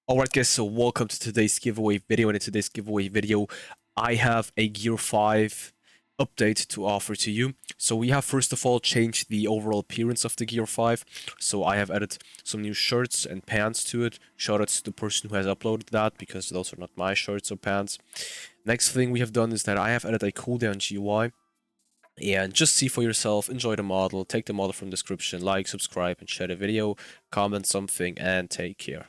Alright guys, so welcome to today's giveaway video, and in today's giveaway video I have a Gear 5 update to offer to you. So we have first of all changed the overall appearance of the Gear 5. So I have added some new shirts and pants to it. Shout out to the person who has uploaded that, because those are not my shirts or pants. Next thing we have done is that I have added a cooldown GUI. And just see for yourself, enjoy the model, take the model from the description, like, subscribe, and share the video, comment something, and take care.